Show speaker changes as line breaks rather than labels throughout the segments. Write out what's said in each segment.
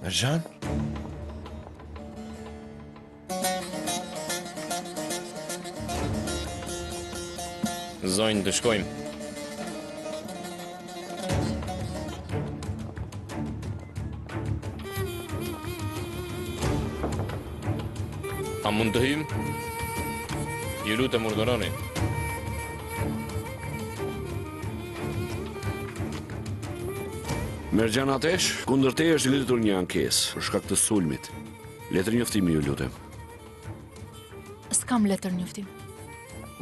Ercan?
Zonjë, të shkojmë. A mund të hymë? Ju lutem urdhëroni.
Mergjan Atesh, kundër te është lidhur një ankesë për shkak të sulmit. Letër njoftimi, ju lutem.
S'kam letër njoftim.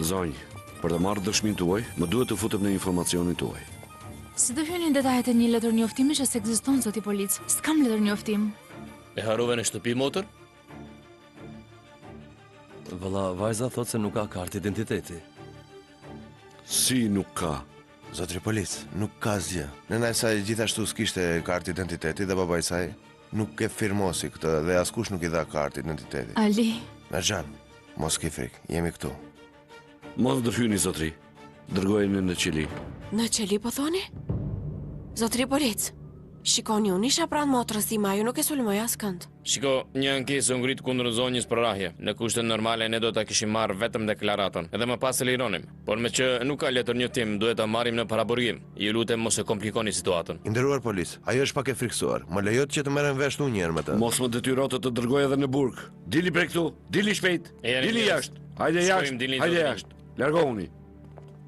Zonjë, për të marrë dëshmin tuaj, më duhet të futem në informacionin tuaj.
Si të hynin detajet e një letër njoftimi që s'ekziston, zoti polic. S'kam letër njoftim.
E harove në shtëpi motor?
Vëlla, vajza thot se nuk ka kartë identiteti.
Si nuk ka?
Zotri polic, nuk ka zgjë. Nëna e saj gjithashtu s'kishte kartë identiteti dhe baba i saj nuk e firmosi këtë dhe askush nuk i dha kartë identiteti.
Ali.
Ercan, mos ki frik, jemi këtu.
Mos dërhyni, zotri. Dërgojeni në qeli.
Në qeli po thoni? Zotri polic, shikoni, unë isha pranë motrës time, ju nuk e sulmoj askënd.
Shiko, një ankesë u ngrit kundër zonjës për rahje. Në kushte normale ne do ta kishim marrë vetëm deklaraton, edhe më pas e lironim. Por me që nuk ka letër njoftim, duhet ta marrim në paraburgim. Ju lutem mos e komplikoni situatën.
I nderuar polis, ajo është pak e friksuar. Më lejot që të merrem vesh unë një herë me të.
Mos më detyrote të dërgoj edhe në burg. Dili prej këtu, dili shpejt. Dili jashtë. Hajde jashtë. Hajde jashtë. Largohuni.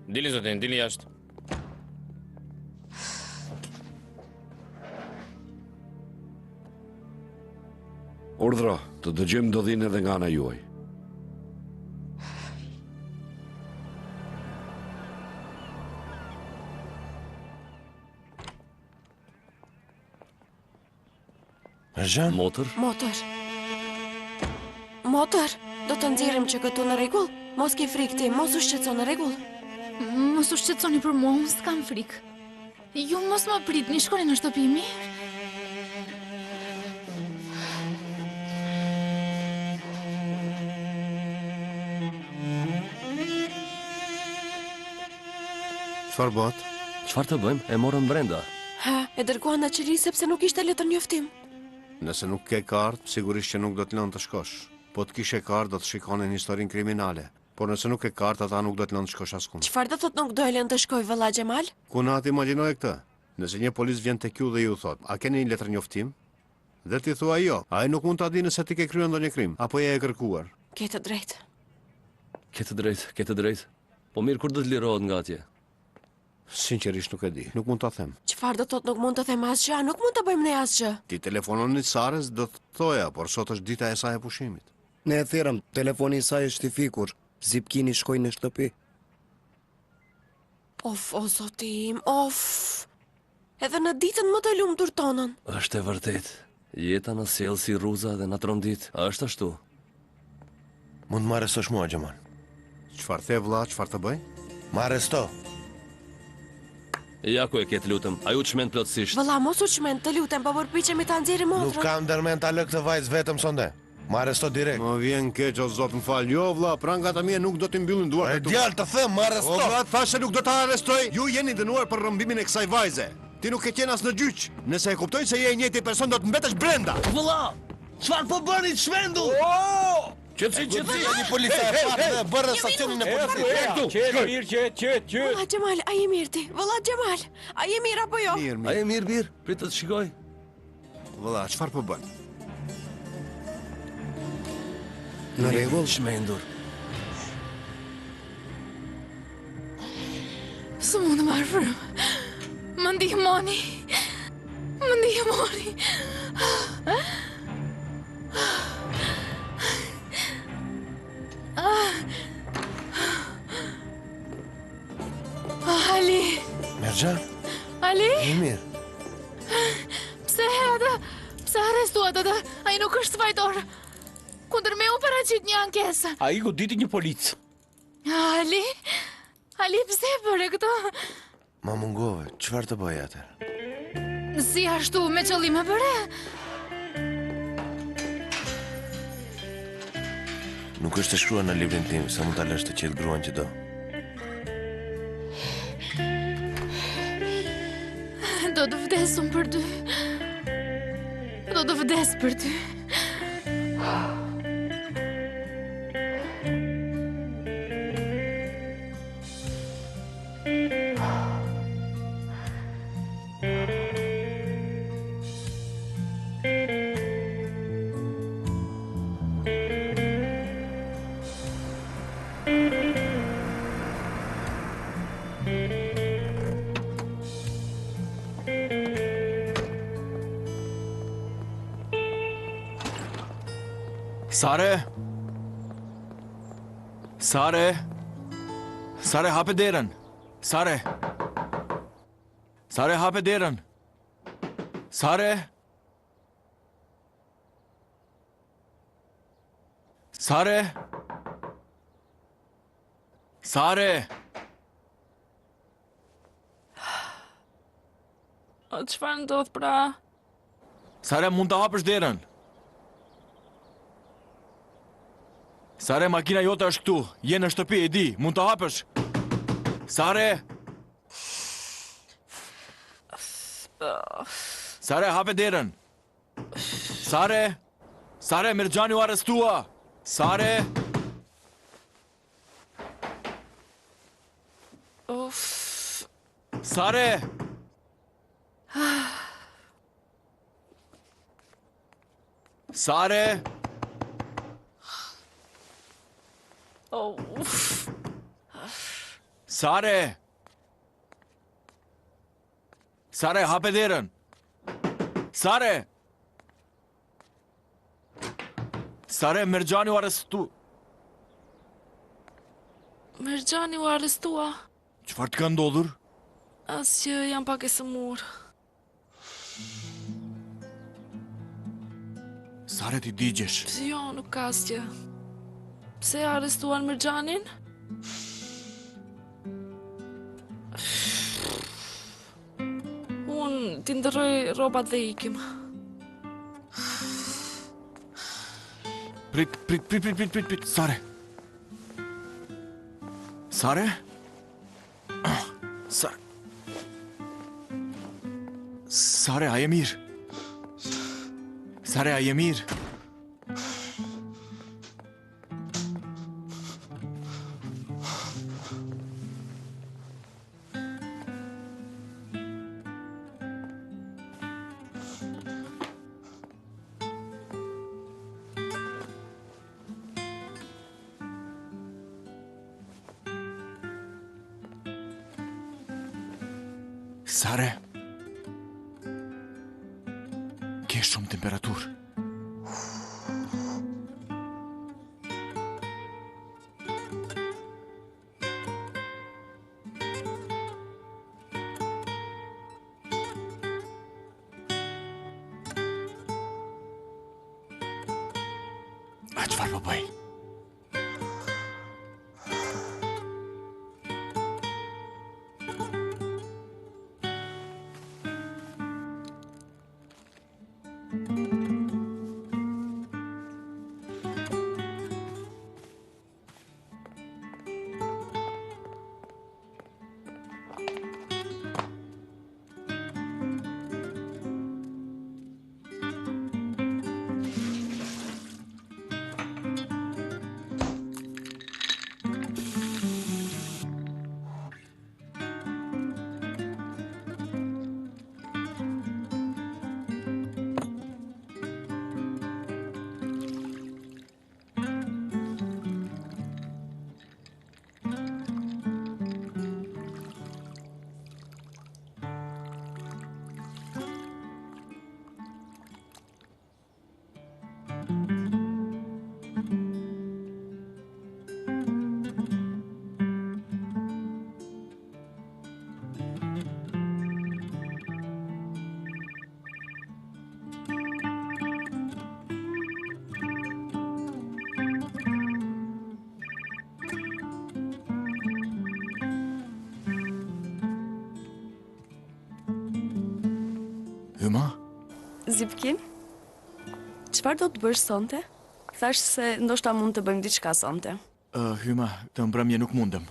Dili zotin, dili jashtë.
Urdhro, të dëgjojmë ndodhinë edhe nga ana juaj.
Ercan?
Motor?
Motor. Motor, do të nxjerrim që këtu në rregull? Mos ki frikë ti, mos u shqetëso, në rregull?
Mos u shqetësoni për mua, unë s'kam frikë. Ju mos më pritni, shkoni në shtëpi mirë.
Çfarë bëhet?
Çfarë të bëjmë? E morëm brenda.
Ha, e dërguan në qeli sepse nuk ishte letër njoftim.
Nëse nuk ke kartë, sigurisht që nuk do të lënë të shkosh. Po të kishe kartë, do të shikonin historinë kriminale. Por nëse nuk ke kartë, ata nuk do të lënë të shkosh askund.
Çfarë do thot nuk do e lënë të shkoj vëlla Xhemal?
Ku na ti imagjinoj këtë? Nëse një polis vjen tek ju dhe ju thot, a keni një letër njoftim? Dhe ti thua jo, ai nuk mund ta di nëse ti ke kryer ndonjë krim, apo je e kërkuar.
Ke të drejtë.
Ke të drejtë. Po mirë, kur do të lirohet nga atje?
Sinqerisht nuk e di, nuk mund ta them.
Çfarë do thot nuk mund të them asgjë, nuk mund të bëjmë ne asgjë.
Ti telefononi Sares, do të thoja, por sot është dita e saj e pushimit.
Ne e thirrëm, telefoni i saj është i fikur. Zipkini shkoi në shtëpi.
Of, o zotim, of. Edhe në ditën më të lumtur tonën.
Është e vërtet. Jeta në sjell si rruza dhe na trondit. Është ashtu.
Mund më arrestosh mua, Xhemal.
Çfarë the vëlla, çfarë të bëj?
Më arresto.
Ja ku e ke, të lutem. Ai u çmend plotësisht.
Vëlla, mos u çmend, të lutem, po përpiqemi ta nxjerrim motrën.
Nuk kam ndërmend ta lë këtë vajzë vetëm sonde. Ma arresto direkt.
Më vjen keq o zot, më fal. Jo vlla, prangat e mia nuk do t'i mbyllin duart.
Djalë të them, ma arresto.
O vlla, thashë nuk do ta arrestoj. Ju jeni dënuar për rrëmbimin e kësaj vajze. Ti nuk e qen as në gjyq. Nëse e kuptoj se je i njëjti person do të mbetesh brenda.
Vëlla, çfarë po bëni të shvendu?
Qetësi.
Një policia e fatë dhe bërë stacionin e policisë.
Qet.
Valla Xhemal, a je mirë ti? Valla Xhemal, a je mirë apo jo?
A e mirë, pritë të shikoj.
Valla, çfarë po bën?
Në rregull,
Shmendur.
Së mund të marrë frym. Më ndihmoni. Ali,
Merxhan,
Ali,
mirë.
pse arrestuat atë? Ai nuk është fajtor. Kundër me u paraqit një ankesë.
Ai goditi një polic.
Ali, pse e bëre këto?
Ma mungove, çfarë të bëj atë?
Si ashtu, me qëllim e bëre?
Nuk është të shkruar në librin tim, se mund ta lësh të qetë gruan që do.
Do të vdesum për ty. Do të vdes për ty.
Sare, hape derën. Sare, hape derën. Sare.
Çfarë ndodh pra?
Sare, mund të hapësh derën. Sare, makina jote është këtu. Je në shtëpi, e di. Mund të hapësh. Sare. Sare, hape derën. Sare, Merxhani u arrestua. Sare. Sare. Sare. Sare, hape derën. Sare, Merxhani u arrestua.
Merxhani u arrestua.
Çfarë të ka ndodhur?
Asgjë, jam pak e sëmur.
Sare, ti digjesh.
Jo, nuk ka asgjë. Pse arrestuan Merxhanin? Unë t'i ndërroj rrobat dhe ikim.
Prit. Sare. Sare, a je mirë? Sare, a je mirë? Sare, ke shumë temperaturë. A çfarë po bëj? Hyma?
Zipkin? Çfarë do të bësh sonte? Thash se ndoshta mund të bëjmë diçka sonte.
Hyma, të mbrëmje nuk mundem.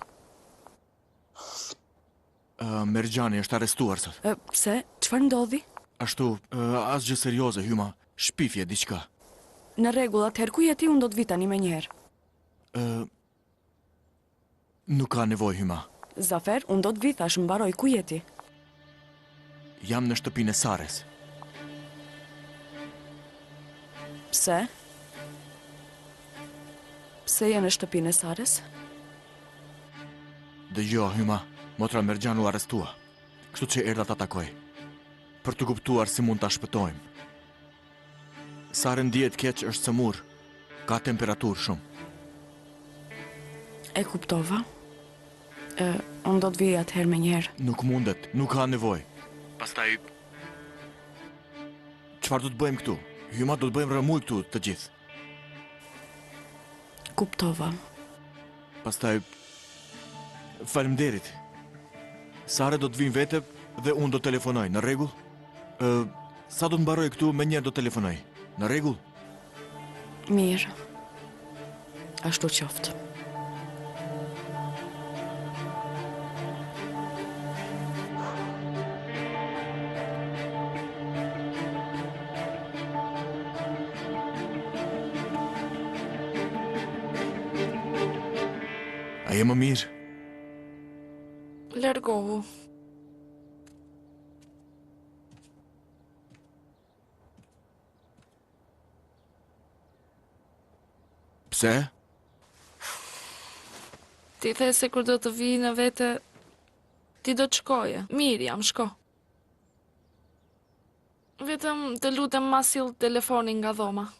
Mergjani është arrestuar sot.
Pse? Çfarë ndodhi?
Ashtu, asgjë serioze, Hyma. Shpifje, diçka.
Në rregull, atëherë ku je ti, unë do të vi tani menjëherë.
Nuk ka nevojë, Hyma.
Zafer, unë do të vi, thash, mbaroj, ku je ti?
Jam në shtëpinë e Sares.
Pse? Pse je në shtëpinë e Sares?
Dëgjo, Hyma, motra Mergjanu arrestua. Kështu që erdha ta takoj. Për të kuptuar si mund ta shpëtojmë. Sare ndihet keq, është sëmur. Ka temperaturë shumë.
E kuptova. Unë do të vi atëherë menjëherë.
Nuk mundet, nuk ka nevojë. Pastaj çfarë do të bëjmë këtu? Hyma, do të bëjmë rëmuj këtu të gjithë.
Kuptova.
Pastaj faleminderit. Sare do të vinë vete dhe unë do telefonoj, në rregull? Sa do të mbaroj këtu, menjëherë do telefonoj. Në rregull?
Mirë. Ashtu qoftë.
A je më mirë?
Largohu.
Pse?
Ti the se kur do të vi në vete, ti do të shkoje. Mirë jam, shko. Vetëm të lutem ma sill telefonin nga dhoma.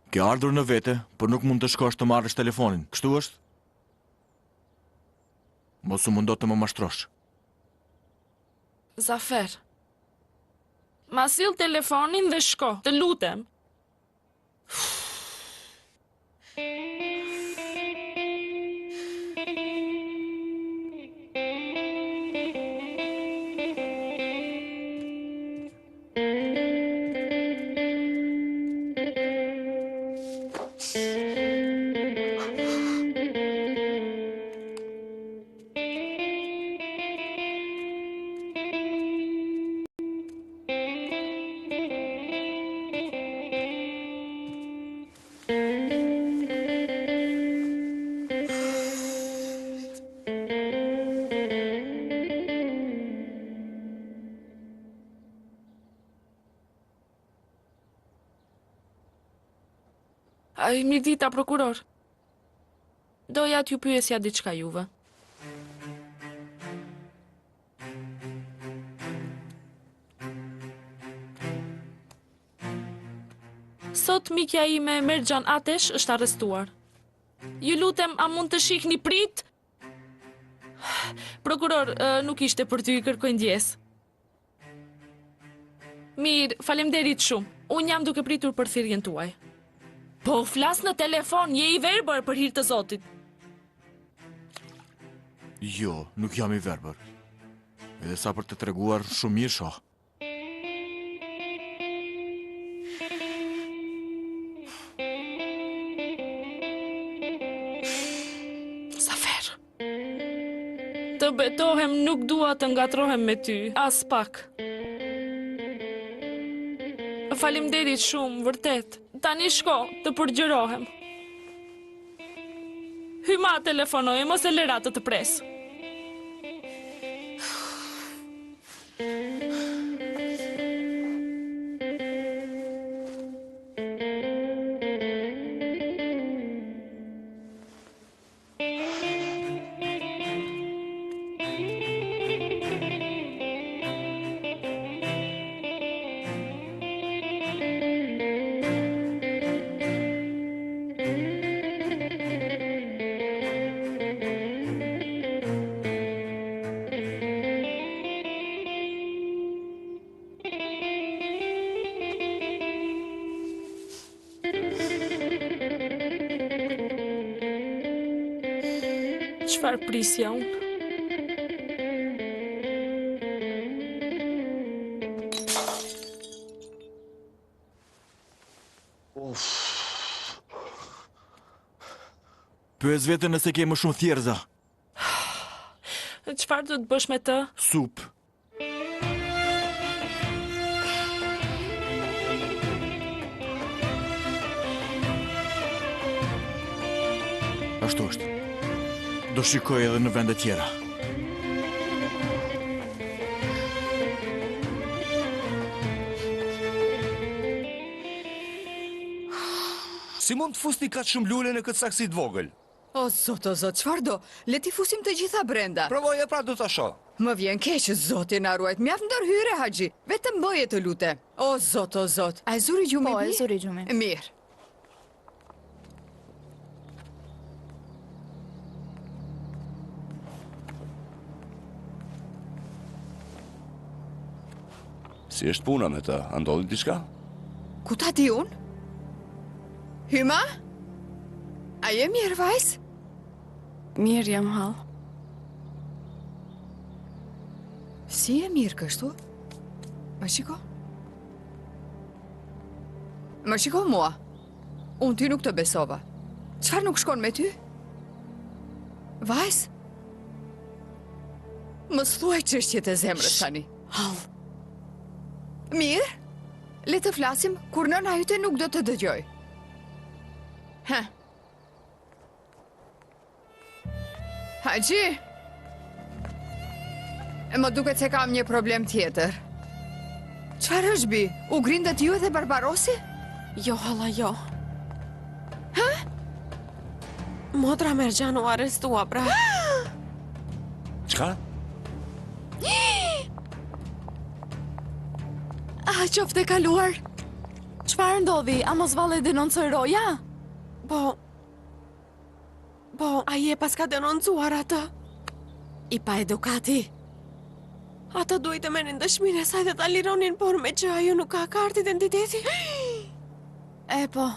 Ke ardhur në vete, por nuk mund të shkosh të marrësh telefonin. Kështu është? Mos u mundo të më mashtrosh.
Zafer, ma sill telefonin dhe shko, të lutem. Ai, Mirdita, prokuror. Doja t'ju pyesja diçka juve. Sot mikja ime Mergjan Atesh është arrestuar. Ju lutem, a mund të shihni prit? Prokuror, nuk ishte për ty, kërkoj ndjes. Mirë, faleminderit shumë. Unë jam duke pritur për thirrjen tuaj. Po, flas në telefon, je i verbër për hir të Zotit.
Jo, nuk jam i verbër. Edhe sa për të treguar shumë mirë shoh.
Zafer. Të betohem, nuk dua të ngatrohem me ty, as pak. Faleminderit shumë, vërtet. Tani shko, të përgjërohem. Hyma telefonoj, mos e lëra të pres. Çfarë prisja unë?
Pyes veten nëse ke më shumë thjerza.
Çfarë do të bësh me të?
Sup. Ashtu është. Do shikoj edhe në vende tjera.
Si mund të fusni katë shumë lule në këtë saksi të vogël?
O zot, çfarë do? Le t'i fusim të gjitha brenda.
Provoje pra do ta shoh.
Më vjen keq, zoti na ruajt. Mjaft ndërhyre, Haxhi. Vetëm bëje të lutem. O zot, o zot. A e zuri gjumi?
Po, e zuri gjumi.
Mirë.
Si është puna me të? A ndodhi diçka?
Ku ta di unë? Hyma? A je mirë, vajz?
Mirë jam hall.
Si e mirë kështu? Më shiko? Më shiko mua. Unë ty nuk të besova. Çfarë nuk shkon me ty? Vajz? Mos thuaj çështjet e zemrës tani.
Hall.
Mirë, le të flasim kur nëna yte nuk do të dëgjoj. Haxhi, më duket se kam një problem tjetër. Çfarë është bi? U grindet ju edhe Barbarosi?
Jo, hala, jo. Motra Mergjanu arrestua, pra.
Çka?
A qoftë e kaluar? Çfarë ndodhi? A mos valle denoncoj roja?
Po, a je pas ka denoncuar atë? I pa edukati. Ata duhet të merrin dëshminë e saj dhe ta lironin, por me që ajo nuk ka kartë identiteti.
E po,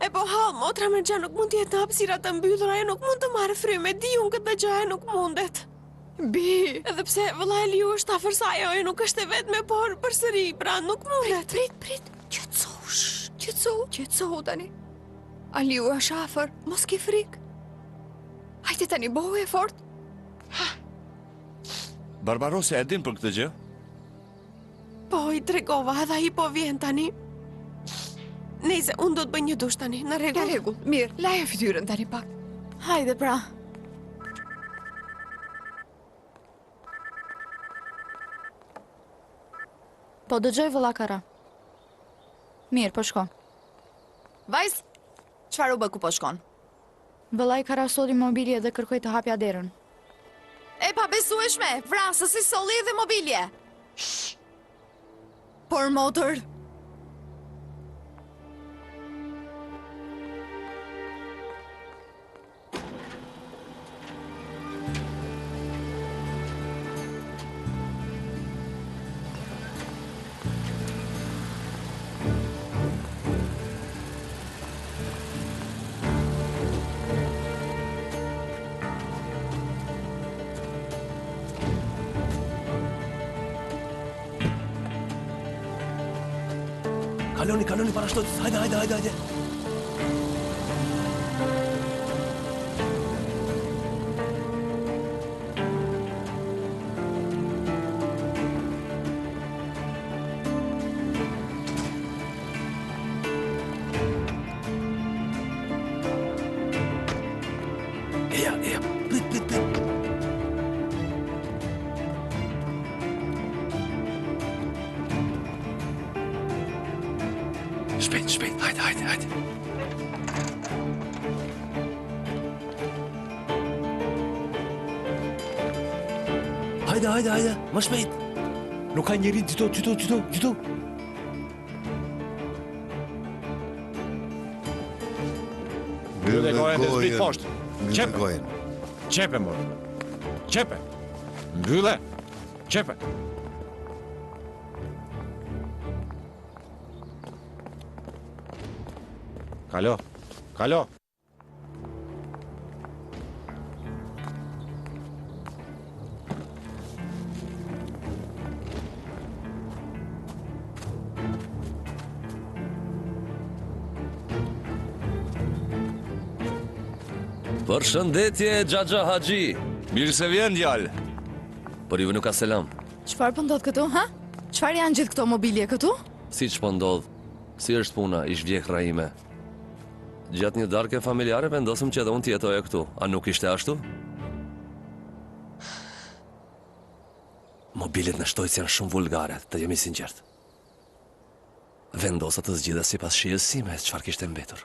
Hall, motra Mergjan nuk mund t'jetë në hapësira të mbyllur, ajo nuk mund të marrë fryme, di unë këtë gjë ajo nuk mundet.
Bi,
Edhe pse vëlla e Liu është afër saj, ajo nuk është e vetme, por përsëri, pra nuk mundet.
Prit. Qetësohu tani. Aliu është afër, mos ke frikë. Hajde tani, bëhu e fort.
Barbarosi e din për këtë gjë?
Po, i tregova, edhe ai po vjen tani. Nejse, unë do të bëj një dush tani, në rregull.
Në rregull, mirë, laje fytyrën tani pak.
hajde pra. Po dëgjoj vëlla Kara. Mirë, po shko.
Vajz, çfarë u bë ku po shkon?
Vëllai Kara solli mobilje dhe kërkoi të hapja derën.
E pa besueshme, vrasës si solli edhe mobilje. Por motor...
Kaloni para shtotës, hajde. Eja, prit. Shpejt, hajde. Hajde, më shpejt. Nuk ka njëri qyto.
Mbyllë gojën dhe zbrit poshtë.
Mbyllë gojën.
Qepe, mor. Qepe. Mbyllë. Qepe. Kalo.
Përshëndetje, Xhaxha Haxhi.
Mirë se vjen, djalë.
Por juve nuk ka selam.
Çfarë po ndodh këtu, ha? Çfarë janë gjithë këto mobilje këtu?
Siç po ndodh. Si është puna, ish vjekra ime. Gjatë një darke familjare vendosëm që edhe unë t'jetoja këtu. A nuk ishte ashtu? Mobilet në shtojës janë shumë vulgare, të jemi sinqert. Vendosa të zgjidha sipas shijes sime çfarë kishte mbetur.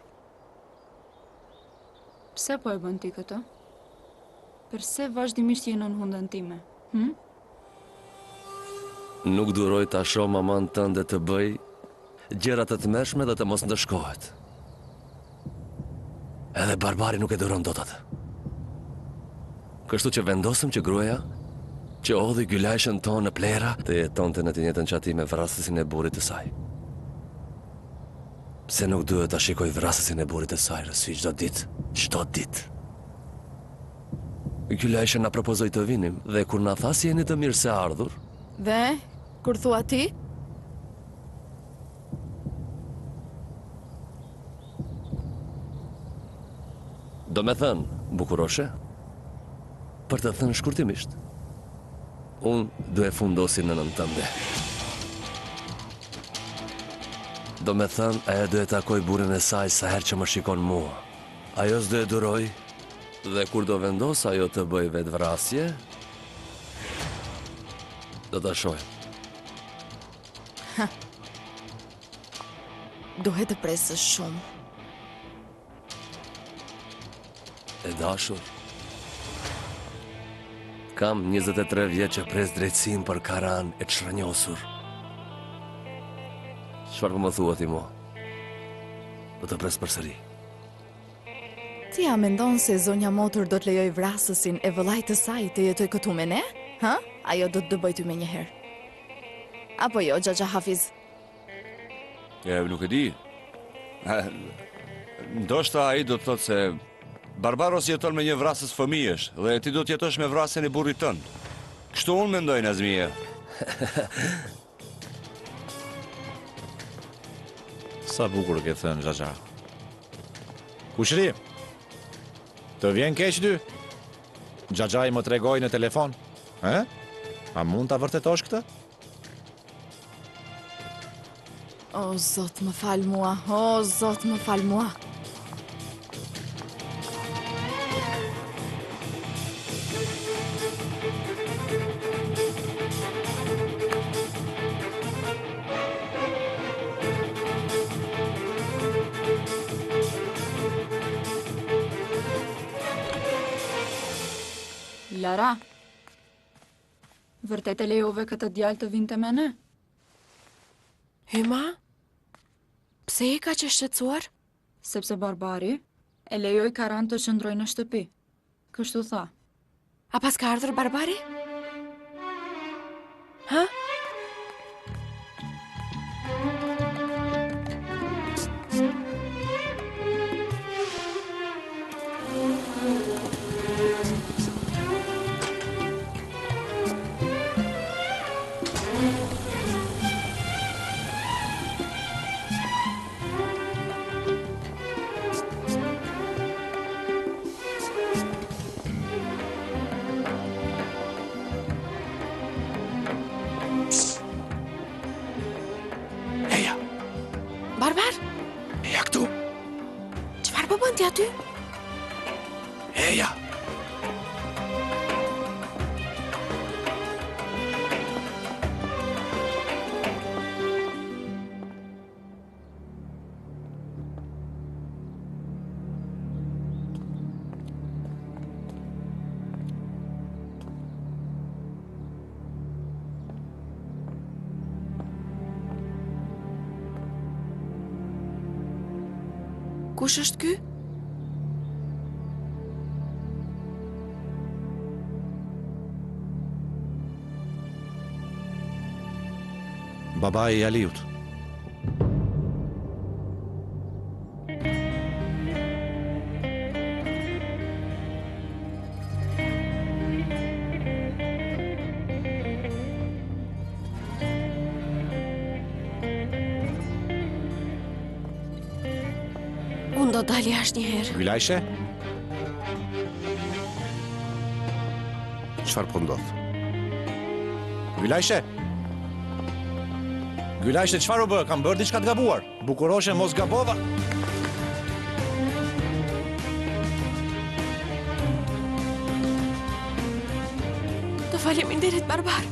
Pse po e bën ti këtë? Përse vazhdimisht je nën hundën time?
Nuk duroj ta shoh maman tënde të bëj gjëra të tmerrshme dhe të mos ndëshkohet. Edhe Barbari nuk e duron dot atë. Kështu që vendosëm që gruaja që odhi gjylajshën tonë në plera të jetonte në të njëjtën qati me vrasësin e burrit të saj. Se nuk duhet ta shikoj vrasësin e burrit të saj rësi çdo ditë. Gjylajshë na propozoi të vinim dhe kur na tha si jeni të mirë se ardhur.
Dhe kur thua ti?
Do me thënë, bukuroshe, për të thënë shkurtimisht, unë do e fundosi në nënë tënde. Do me thënë, aja do e takoj burin e saj sa her që më shikon mua. Ajo s'do e duroj, dhe kur do vendos ajo të bëj vetë vrasje, do të shojë.
Duhet të presësh shumë.
E dashur, kam 23 vjetë që pres drejtsin për Karan e të shrënjosur. Çfarë po më thua ti mua? Do të pres përsëri.
Ti a mendon se zonja Motor do të lejoj vrasësin e vëllait të saj të jetoj këtu me ne? Ha? Ajo do të dëboj ty me njëherë. Apo jo, Xhaxha Hafiz?
Nuk e di. Ndoshta ai do të thotë se Barbaros jeton me një vrasës fëmijësh dhe ti do të jetosh me vrasën e burrit tënd. Kështu unë mendoj, Nazmia.
Sa bukur ke thënë, Xhaxha. Kushri? Të vjen keq dy? Xhaxha i më tregoi në telefon. A mund ta vërtetosh këtë?
O, Zot, më fal mua. O, Zot, më fal mua.
Lara, vërtet e lejove këtë djalë të vinte me ne?
Hyma? Pse i ka që shqetësuar?
Sepse Barbari e lejoj Karan të qëndroj në shtëpi. Kështu tha.
A pas ka ardhur Barbari? Ha? Barbar?
Eja këtu.
Çfarë po bën ti aty?
Eja.
Kush është ky?
Babai i Aliut.
Unë do dalë jashtë një herë.
Gjylajshe?
çfarë po ndodh.
Gylajshe! Gylajshe, çfarë u bë? Kam bërë diçka të gabuar. Bukuroshe, mos gabova.
Të faleminderit Barbar.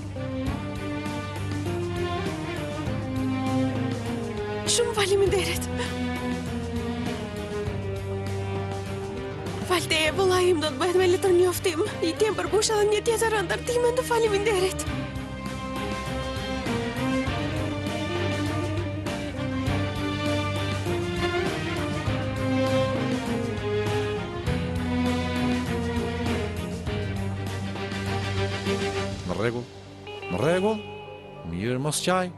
Shumë faleminderit. Falteje, vëllai im do të bëhet me letër njoftim. I kem përbush edhe një tjetër ndërtime, të faleminderit.
Në rregull? Mirë, mos qaj.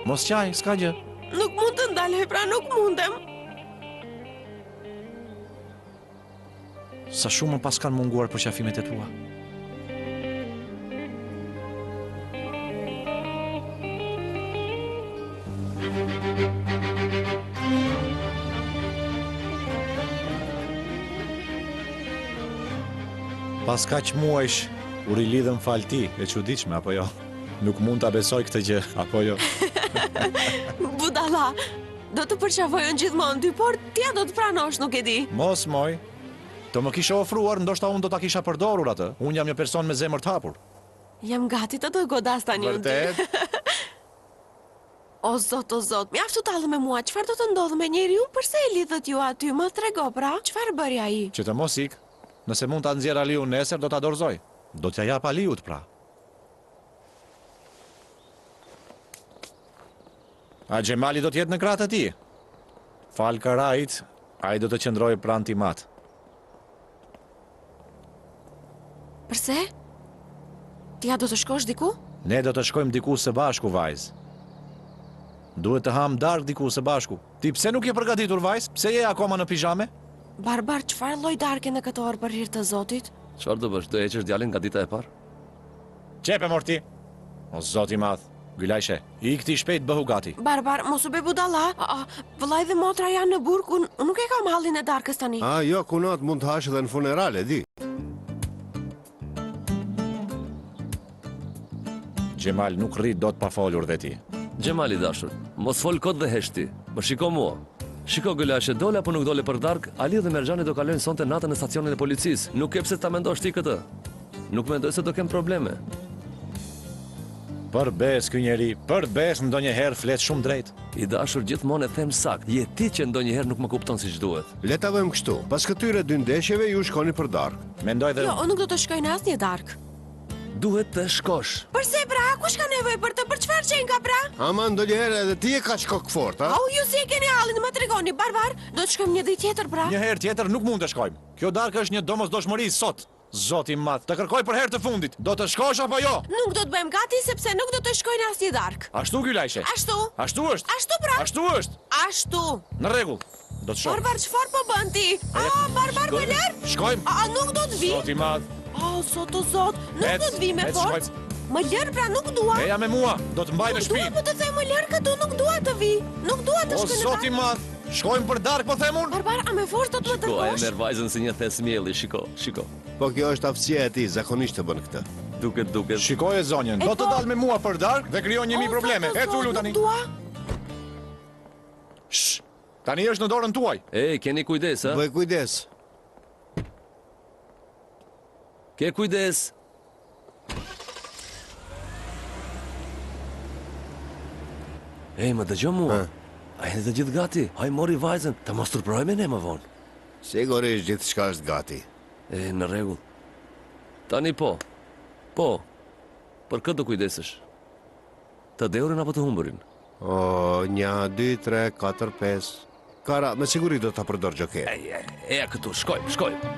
Mos qaj, s'ka gjë.
Nuk mund të ndaloj, pra nuk mundem.
Sa shumë më pas kanë munguar për qafimet e tua. Pas kaq muajsh, u rilidhëm falti, e çuditshme apo jo? Nuk mund ta besoj këtë gjë, apo jo?
Budalla, do të përqafojën gjithmonë ty, por tja do të pranosh, nuk e di.
Mos, moj. Të më kishe ofruar, ndoshta unë do ta kisha përdorur atë. Unë jam një person me zemër të hapur.
Jam gati të godas tani unë ty.
Vërtet?
O zot, mjaftë u tallë me mua, çfarë do të ndodhë me njeriu? Përse e lidhët ju aty? Më trego pra, çfarë bëri ai?
Që të mos ik, nëse mund ta nxjerr Aliun nesër, do ta dorëzoj. Do t'ja jap Aliut pra. A Gjemali do t'jetë në kratë e ti? Fal Karajit, ai do të qëndrojë pranë Timat.
Përse? Tja do të shkosh diku?
Ne do të shkojmë diku së bashku, vajz. Duhet të ham darkë diku së bashku. Ti pse nuk je përgatitur, vajz? Pse je akoma në pijame?
Barbar, çfarë lloj darke në këtë orë për hir të Zotit?
Çfarë do bësh? Do heqësh djalin nga dita e parë?
Qepe morti. O zoti i madh, Gylajshe, i këti shpejt bëhu gati.
Barbar, mos u bë budalla. Vëllai dhe motra janë në burg, unë nuk e kam hallin e darkës tani.
Jo, kunat mund të hash edhe në funeral, e di.
Gjemal nuk rrit dot pa folur dhe ti.
Gjemali dashur, mos fol kot dhe heshti. Më shiko mua. Shiko Gylajshe, dole apo nuk dole për dark, Ali dhe Merxhani do kalojnë sonte natën në stacionin e policisë. Nuk ke pse ta mendosh ti këtë. Nuk mendoj se do kem probleme.
Përbes ky njeri, përbes ndonjëherë flet shumë drejt.
I dashur, gjithmonë e them sakt. Je ti që ndonjëherë nuk më kupton siç duhet.
Le ta vëmë kështu. Pas këtyre dy ndeshjeve ju shkoni për dark.
Mendoj dhe
Jo, unë nuk do të shkoj në asnjë dark.
Duhet të shkosh.
Përse pra? Kush ka nevojë për të? Për çfarë qenka pra?
Ama ndonjëherë edhe ti e ka shkok fort, a?
Au, ju si e keni hallin, më tregoni, Barbar, do të shkojmë një ditë tjetër pra?
Një herë tjetër nuk mund të shkojmë. Kjo darkë është një domosdoshmëri sot. Zoti i madh, të kërkoj për herë të fundit. Do të shkosh apo jo?
Nuk do të bëjmë gati sepse nuk do të shkoj në asnjë dark.
Ashtu Gylajshe.
Ashtu.
Ashtu është.
Ashtu pra.
Ashtu është.
Ashtu.
Në rregull. Do të shoh.
Barbar, çfarë po bën ti? Barbar, më lër?
Shkojmë.
Nuk do të vi.
Zoti i madh.
Sot o zot, nuk do të vi me forcë. Më lër pra, nuk dua.
Eja me mua, do të mbaj në shtëpi.
Nuk dua, po të them më lër këtu, nuk dua të vi. Nuk dua të shkoj në darkë.
O zoti i madh, shkojmë për darkë, po them unë.
Barbar, a me forcë do të më
Shiko, e
dërgosh?
merr vajzën si një thes mielli, shiko.
Po kjo është aftësia e tij, zakonisht të bën këtë.
Duket.
Shikoje zonjën, do të dalë me mua për darkë dhe krijon 1000 probleme. E ulu tani. Shh. Tani është në dorën tuaj.
Keni kujdes, ha?
Bëj kujdes.
Ke kujdes. Më dëgjo mua. A jeni të gjithë gati? Haj mori vajzën, të mos turpërojmë ne më vonë.
Sigurisht gjithçka është gati.
Në rregull. Tani po. Për këtë do kujdesesh. Të deurin apo të humburin?
1, 2, 3, 4, 5. Kara, me siguri do ta përdor Joker.
Eja këtu, shkojmë.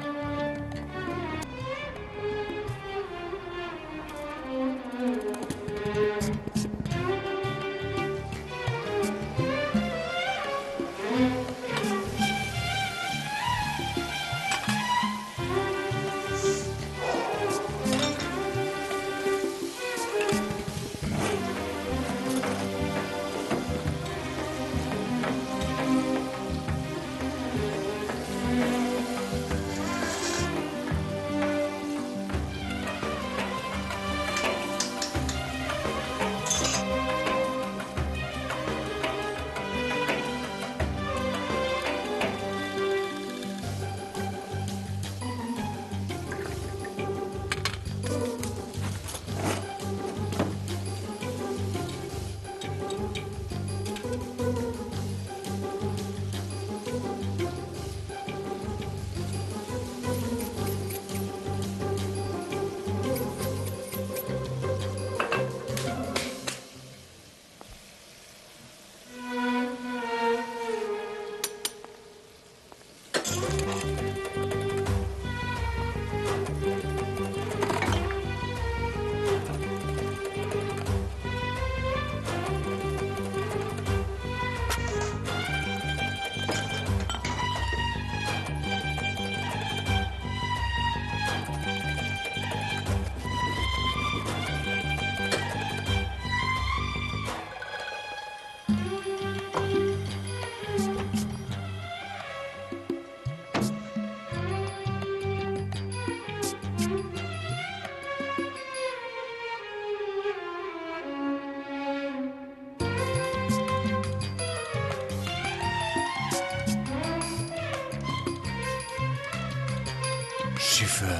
Shife.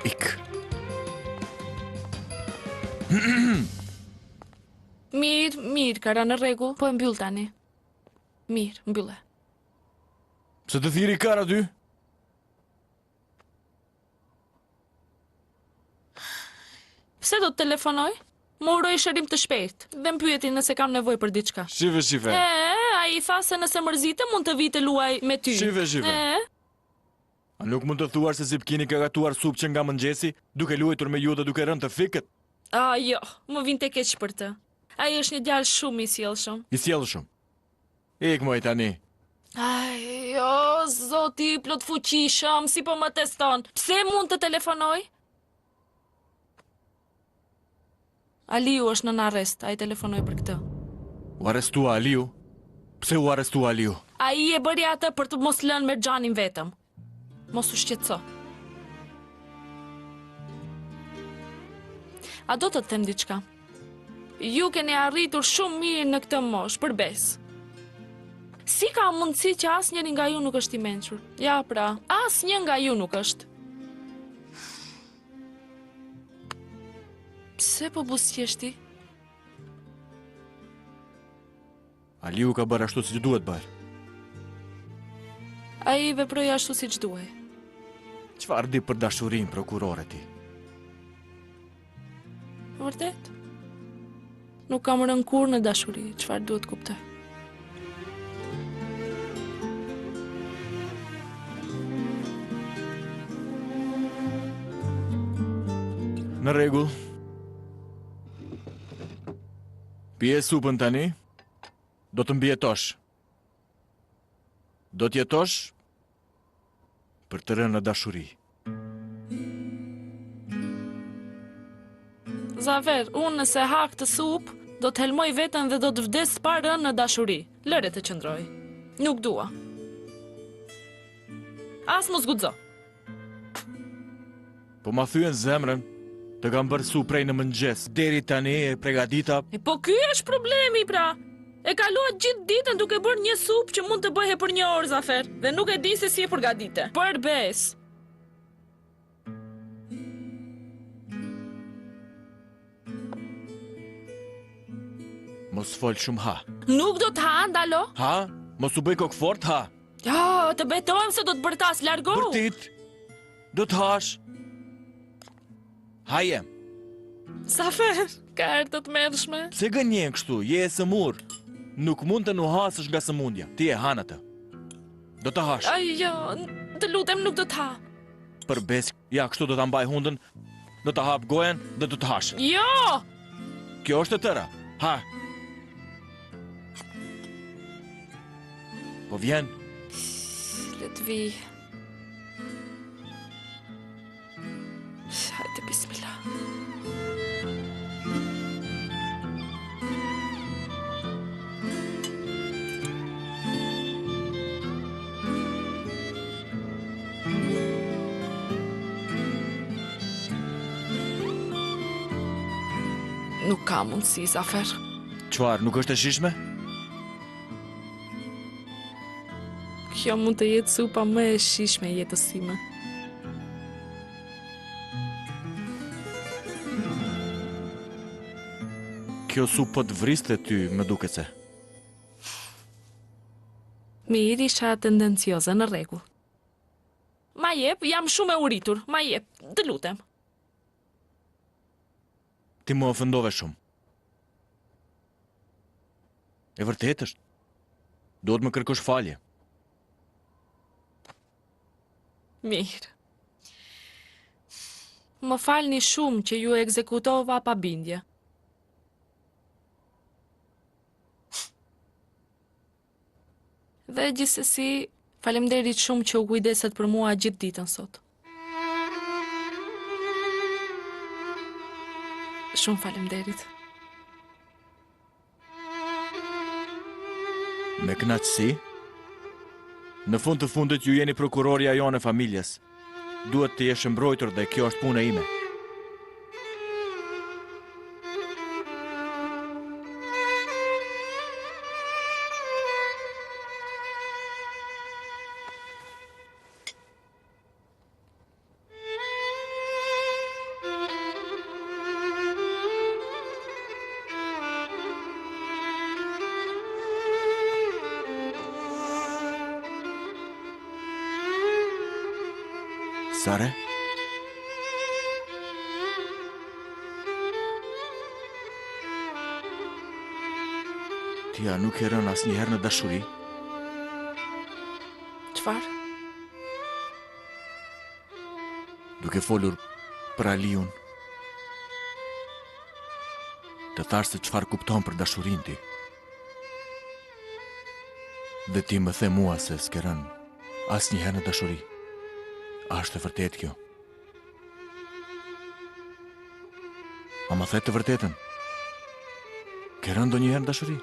Ik.
Mirë, kara në rregull, po e mbyll tani. Mirë, mbylle.
Pse të thiri kara ty?
Pse do të telefonoj? Më uroj shërim të shpejt dhe më pyeti nëse kam nevojë për diçka.
Shife.
Ai tha se nëse mërzite mund të vi të luaj me ty.
Shife. A nuk mund të thuar se Zipkini ka gatuar supë që nga mëngjesi, duke luajtur me ju dhe duke rënë të fikët?
Jo, më vin të keq për të. Ai është një djalë shumë i sjellshëm.
I sjellshëm. Ik moj tani.
Zoti plot fuqishëm, si po më teston. Pse mund të telefonoj? Aliu është në arrest, ai telefonoi për këtë.
U arrestua Aliu? Pse u arrestua Aliu?
Ai e bëri atë për të mos lënë Merxhanin vetëm. Mos u shqetëso. A do të them diçka? Ju keni arritur shumë mirë në këtë moshë, përbes. Si ka mundësi që asnjëri nga ju nuk është i mençur? Ja pra, asnjë nga ju nuk është. Pse po buzëqeshti?
Aliu ka bërë ashtu siç duhet bërë.
Ai veproi ashtu siç duhej.
Çfarë di për dashurinë prokurore ti?
Vërtet? Nuk kam rënë kurrë në dashuri, çfarë duhet kuptoj?
Në rregull. Pije supën tani, do të mbjetosh. Do të jetosh për të rënë në dashuri.
Zafer, unë nëse ha këtë supë, do të helmoj veten dhe do të vdes pa rënë në dashuri. Lëre të qëndroj. Nuk dua. As mos guxo.
Po ma thyen zemrën, të kam bërë supë prej në mëngjes. Deri tani e pregadita.
Po ky është problemi pra. E kalua gjithë ditën duke bërë një supë që mund të bëhe për 1 orë, Zafer, dhe nuk e di se si e përgatite. Përbes.
Mos fol shumë ha.
Nuk do të ha, ndalo?
Ha? Mos u bëj kokë fort, ha.
Të betojmë se do të bërtas, largohu.
Bërtit. Do të hash. Haje.
Zafer, ka erë të mërshme.
Pse gënjen kështu, je e sëmur. Nuk mund të nuhasësh nga sëmundja. Ti e han atë. Do të hash.
Të lutem nuk do të ha.
Përbes, ja kështu do të mbaj hundën, do të hap gojen dhe do të hash.
Jo!
Kjo është e tëra. Ha. Po vjen.
Le të vi. Hajde, bismillah. Nuk ka mundësi, Zafer.
Çfarë, nuk është e shishme?
Kjo mund të jetë supa më e shishme jetës time.
Kjo supë po të vriste ty, më duket se.
Mirë, isha tendencioze, në rregull. Ma jep, jam shumë e uritur. Ma jep, të lutem.
Ti më ofendove shumë. E vërtet është. Duhet më kërkosh falje.
Mirë. Më falni shumë që ju e ekzekutova pa bindje. Dhe gjithsesi, faleminderit shumë që u kujdeset për mua gjithë ditën sot. Shumë faleminderit.
Me kënaqësi, në fund të fundit ju jeni prokuroria jonë e familjes. Duhet të jesh mbrojtur dhe kjo është puna ime. Sare? Tia nuk e rën asnjëherë në dashuri?
Çfarë?
Duke folur për Aliun, të thash se çfarë kupton për dashurinë ti. Dhe ti më the mua se s'ke rënë asnjëherë në dashuri. A është e vërtetë kjo? A më the të vërtetën? Ke rënë ndonjëherë në dashuri?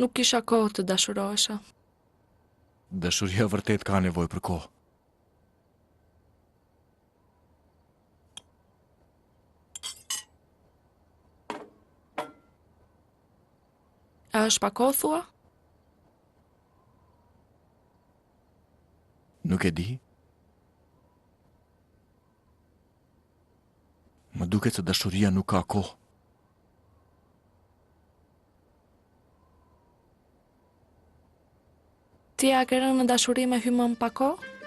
Nuk kisha kohë të dashurohesha.
Dashuria vërtet ka nevojë për kohë.
A është pa kohë, thua?
Nuk e di. Më duket se dashuria nuk ka kohë.
Ti a ke rënë në dashuri me hymën pa kohë?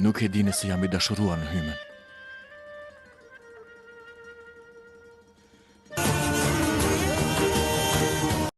Nuk e di nëse jam i dashuruar në hymen.